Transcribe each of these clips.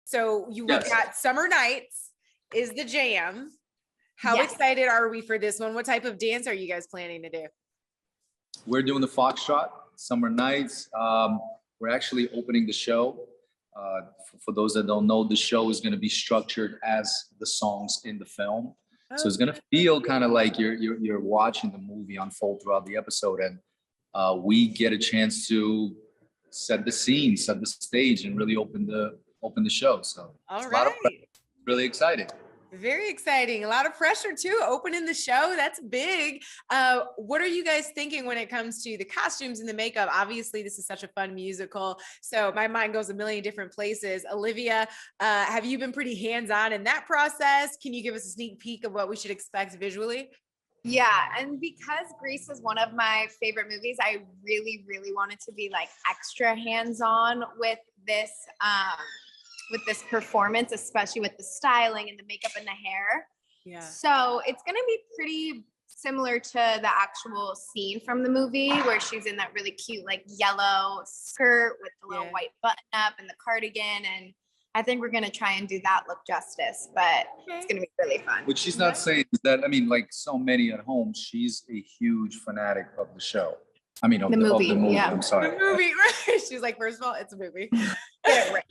So we've Yes. got Summer Nights is the jam. How Yes. excited are we for this one? What type of dance are you guys planning to do? We're doing the Foxtrot, Summer Nights. We're actually opening the show. For those that don't know, the show is going to be structured as the songs in the film. So it's going to feel kind of like you're watching the movie unfold throughout the episode, and we get a chance to set the scene, set the stage, and really open the show. So All it's right. a lot of pressure. Really excited. Very exciting. A lot of pressure too. Opening the show. That's big. What are you guys thinking when it comes to the costumes and the makeup? Obviously, this is such a fun musical, so my mind goes a million different places. Olivia, have you been pretty hands-on in that process? Can you give us a sneak peek of what we should expect visually? Yeah, and because Grease is one of my favorite movies, I really, really wanted to be like extra hands-on with this performance, especially with the styling and the makeup and the hair. Yeah. So it's going to be pretty similar to the actual scene from the movie where she's in that really cute, like yellow skirt with the little white button up and the cardigan. And I think we're going to try and do that look justice, but it's going to be really fun. What she's not saying is that, I mean, like so many at home, she's a huge fanatic of the show. I mean, of the movie. Yeah. I'm sorry. The movie, right? She's like, first of all, it's a movie. Get it right.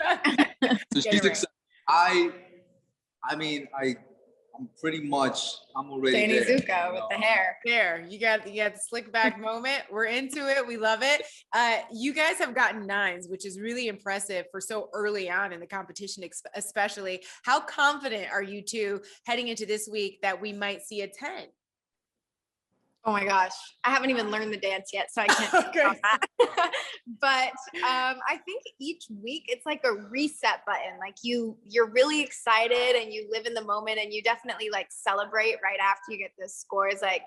So she's excited. I'm pretty much, I'm already Danny there. Zuko with the hair. There, you got the slick back moment. We're into it. We love it. You guys have gotten 9s, which is really impressive for so early on in the competition, especially. How confident are you two heading into this week that we might see a 10? Oh my gosh, I haven't even learned the dance yet, so I can't Okay. talk about that. But I think each week it's like a reset button. Like you're really excited and you live in the moment, and you definitely like celebrate right after you get the scores. Like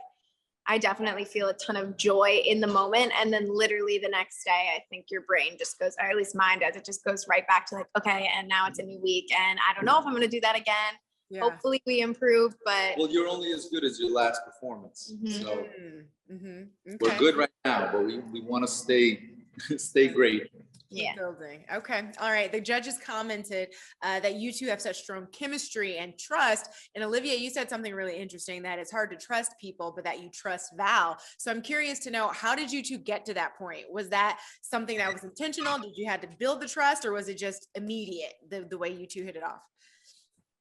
I definitely feel a ton of joy in the moment, and then literally the next day, I think your brain just goes, or at least mine does, it just goes right back to like, okay, and now it's a new week, and I don't know if I'm gonna do that again. Yeah. Hopefully we improve, but well, you're only as good as your last performance. Mm-hmm. So Okay. we're good right now, but we want to stay great. Yeah. Building. Okay. All right. The judges commented that you two have such strong chemistry and trust. And Olivia, you said something really interesting, that it's hard to trust people, but that you trust Val. So I'm curious to know, how did you two get to that point? Was that something that was intentional? Did you have to build the trust, or was it just immediate, the way you two hit it off?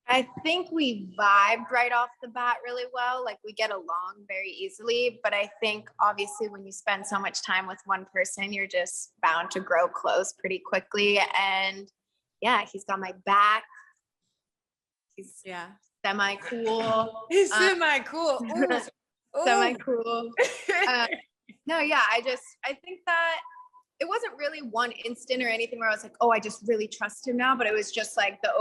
I think we vibed right off the bat really well. Like we get along very easily, but I think obviously when you spend so much time with one person, you're just bound to grow close pretty quickly. And yeah, he's got my back. He's semi-cool. He's semi-cool. Semi-cool. No, yeah, I think that it wasn't really one instant or anything where I was like, oh, I just really trust him now. But it was just like our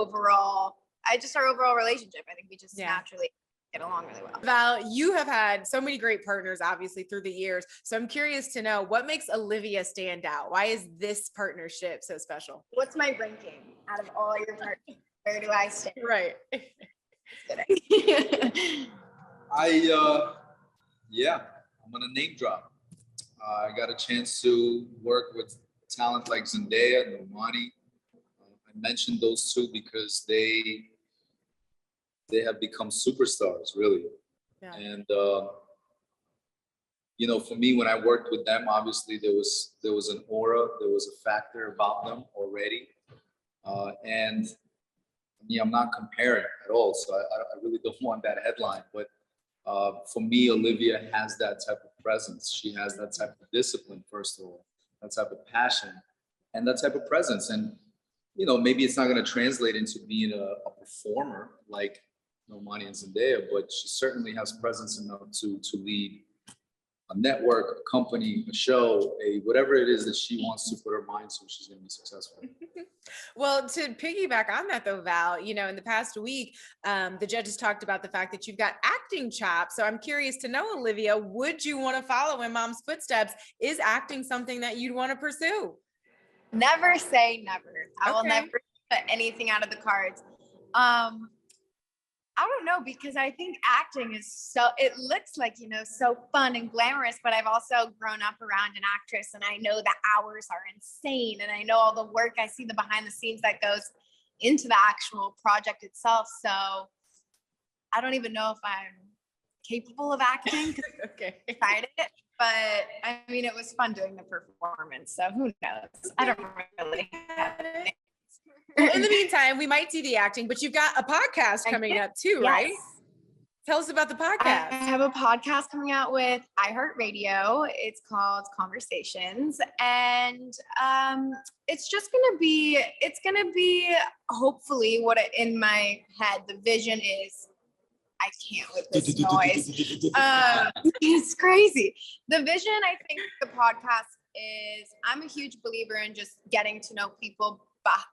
overall relationship. I think we just naturally get along really well. Val, you have had so many great partners, obviously, through the years. So I'm curious to know, what makes Olivia stand out? Why is this partnership so special? What's my ranking out of all your partners? Where do I stand? Right. I'm gonna name drop. I got a chance to work with talent like Zendaya and Normani. I mentioned those two because they have become superstars, really. Yeah. And for me, when I worked with them, obviously there was an aura, there was a factor about them already, and I'm not comparing at all, so I really don't want that headline. But for me, Olivia has that type of presence. She has that type of discipline, first of all, that type of passion, and that type of presence. And maybe it's not going to translate into being a performer like Normani and Zendaya, but she certainly has presence enough to lead a network, a company, a show, whatever it is that she wants to put her mind to, she's going to be successful. Well, to piggyback on that though, Val, in the past week, the judges talked about the fact that you've got acting chops. So I'm curious to know, Olivia, would you want to follow in Mom's footsteps? Is acting something that you'd want to pursue? Never say never. I will never put anything out of the cards. I don't know, because I think acting is it looks like, so fun and glamorous, but I've also grown up around an actress, and I know the hours are insane, and I know all the work, I see the behind the scenes that goes into the actual project itself. So I don't even know if I'm capable of acting. Okay. Tried it, but I mean, it was fun doing the performance. So who knows? I don't really have it. Well, in the meantime, we might see the acting, but you've got a podcast coming up too, right? Yes. Tell us about the I podcast. have a podcast coming out with iHeartRadio. It's called Conversations, and it's gonna be hopefully what in my head the vision is. I can't with this noise. It's crazy. The vision, I think, the podcast is. I'm a huge believer in just getting to know people.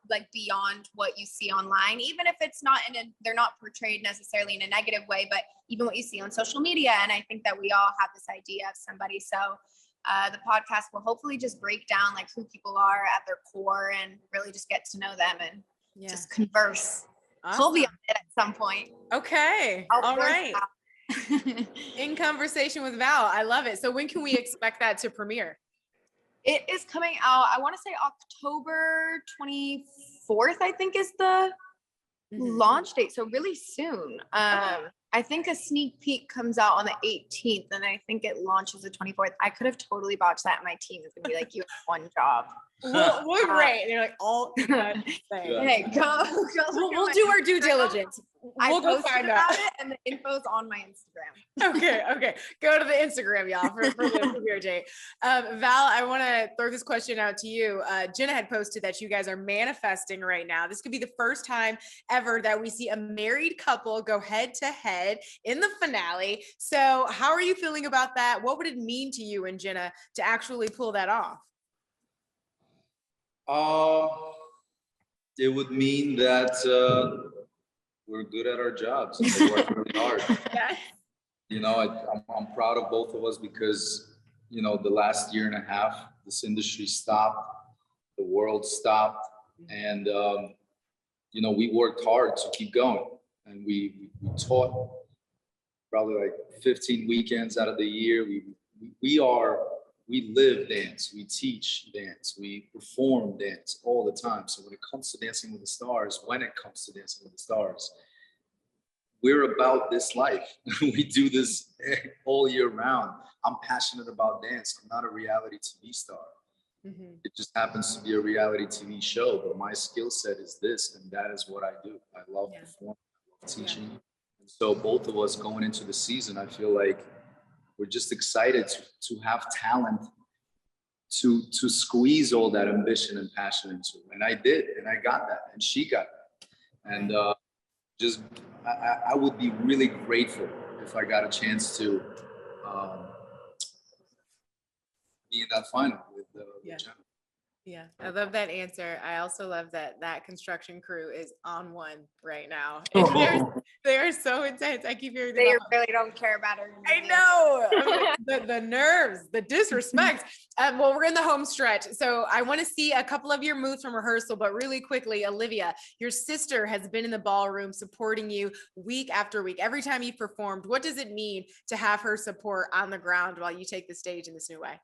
Like beyond what you see online, even if it's not they're not portrayed necessarily in a negative way, but even what you see on social media. And I think that we all have this idea of somebody. So the podcast will hopefully just break down like who people are at their core and really just get to know them and just converse. Awesome. We'll be on it at some point. Okay. All right. In Conversation with Val. I love it. So when can we expect that to premiere? It is coming out, I want to say October 24th, I think is the launch date. So really soon. I think a sneak peek comes out on the 18th and I think it launches the 24th. I could have totally botched that. My team is going to be like, you have one job. We're great. They're like, all hey, go. We'll do our due diligence. We'll go find out. It and the info's on my Instagram. Okay. Go to the Instagram, y'all, for the Olivia Jade. Val, I want to throw this question out to you. Jenna had posted that you guys are manifesting right now. This could be the first time ever that we see a married couple go head to head in the finale. So how are you feeling about that? What would it mean to you and Jenna to actually pull that off? It would mean that we're good at our jobs. And they work really hard. Yes. You know, I'm proud of both of us because, you know, the last year and a half, this industry stopped, the world stopped, and you know, we worked hard to keep going, and we taught probably like 15 weekends out of the year. We live dance, we teach dance, we perform dance all the time. So when it comes to Dancing with the Stars, we're about this life. We do this all year round. I'm passionate about dance. I'm not a reality TV star. It just happens to be a reality TV show, but my skill set is this, and that is what I do. I love performing, I love teaching. And so both of us going into the season, I feel like we're just excited to have talent to squeeze all that ambition and passion into. And I did, and I got that, and she got that. And I would be really grateful if I got a chance to be in that final with Jenna. Yeah, I love that answer. I also love that construction crew is on one right now. They're so intense. I keep hearing they really don't care about her. I know. The nerves, the disrespect. Well, we're in the home stretch. So I want to see a couple of your moves from rehearsal, but really quickly, Olivia, your sister has been in the ballroom supporting you week after week. Every time you performed, what does it mean to have her support on the ground while you take the stage in this new way?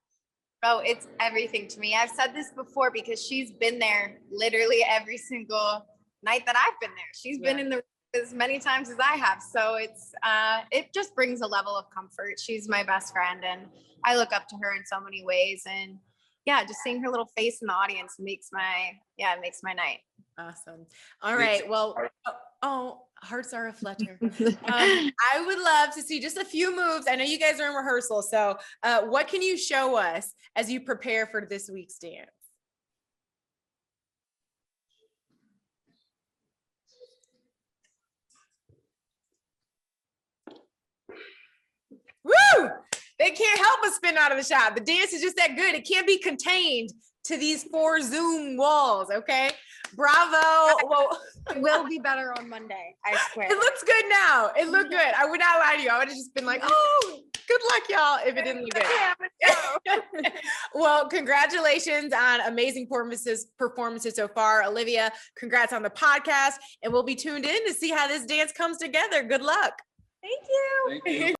Oh, it's everything to me. I've said this before because she's been there literally every single night that I've been there. She's been in the room as many times as I have. So it just brings a level of comfort. She's my best friend and I look up to her in so many ways. And just seeing her little face in the audience makes my night. Awesome. All right. Well, hearts are a flutter. I would love to see just a few moves. I know you guys are in rehearsal. So what can you show us as you prepare for this week's dance? Woo! They can't help but spin out of the shot. The dance is just that good. It can't be contained to these 4 Zoom walls, okay? Bravo. Well, it will be better on Monday, I swear. It looks good now. It looked good. I would not lie to you. I would have just been like, oh, good luck, y'all, if it didn't look good. Well, congratulations on amazing performances so far. Olivia, congrats on the podcast. And we'll be tuned in to see how this dance comes together. Good luck. Thank you. Thank you.